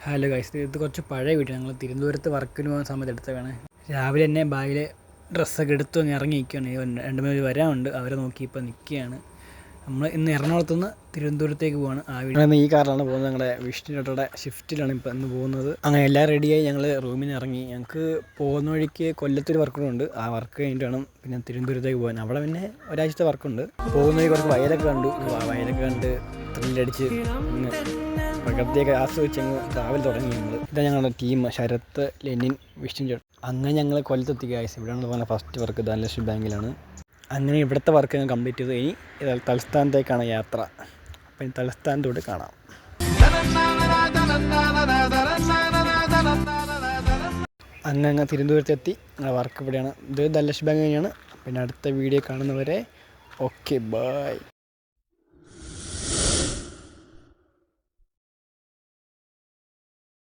Hello guys, ഇത് കുറച്ച് പഴയ വീട്ടിൽ ഞങ്ങൾ തിരുവനന്തപുരത്ത് വർക്കിന് പോകുന്ന സമയത്ത് എടുത്തതാണ്. രാവിലെ തന്നെ ബാഗിൽ ഡ്രസ്സൊക്കെ എടുത്തു വന്ന് ഇറങ്ങി നിൽക്കുകയാണ്. 2-3 വരാനുണ്ട്, അവരെ നോക്കി ഇപ്പോൾ നിൽക്കുകയാണ്. നമ്മൾ ഇന്ന് എറണാകുളത്തുനിന്ന് തിരുവനന്തപുരത്തേക്ക് പോവാണ്. ആ വീട്ടിൽ ഈ കാറിലാണ് പോകുന്നത്. ഞങ്ങളുടെ വിഷ്ണുട്ടയുടെ ഷിഫ്റ്റിലാണ് ഇപ്പോൾ ഇന്ന് പോകുന്നത്. അങ്ങനെ എല്ലാം റെഡിയായി ഞങ്ങൾ റൂമിൽ നിന്ന് ഇറങ്ങി. ഞങ്ങൾക്ക് പോകുന്ന വഴിക്ക് കൊല്ലത്തൊരു വർക്കുണ്ട്. ആ വർക്ക് കഴിഞ്ഞിട്ട് വേണം പിന്നെ തിരുവനന്തപുരത്തേക്ക് പോകാൻ. അവിടെ പിന്നെ ഒരാഴ്ചത്തെ വർക്കുണ്ട്. പോകുന്ന വഴി കുറച്ച് വയലൊക്കെ കണ്ടു. വയലൊക്കെ കണ്ട് ത്രില്ലടിച്ച് പ്രകൃതിയൊക്കെ ആസ്വദിച്ച് അങ്ങ് ട്രാവൽ തുടങ്ങി ഞങ്ങൾ. ഇതാണ് ഞങ്ങളുടെ ടീം: ശരത്ത്, ലെനിൻ, വിഷ്ണു ചേട്ടൻ. അങ്ങനെ ഞങ്ങൾ കൊല്ലത്തെത്തി ഗൈസ്. ഇവിടെയാണ് പോകുന്ന ഫസ്റ്റ് വർക്ക്. ധനലക്ഷ്മി ബാങ്കിലാണ്. അങ്ങനെ ഇവിടുത്തെ വർക്ക് ഞാൻ കംപ്ലീറ്റ് ചെയ്തു. ഇനി തലസ്ഥാനത്തേക്കാണ് യാത്ര. അപ്പം ഇനി തലസ്ഥാനത്തോട് കാണാം. അങ്ങനെ തിരുവനന്തപുരത്തെത്തി. വർക്ക് ഇവിടെയാണ്. ഇത് ധനലക്ഷ്മി ബാങ്ക് തന്നെയാണ്. പിന്നെ അടുത്ത വീഡിയോ കാണുന്നവരെ ഓക്കെ, ബൈ.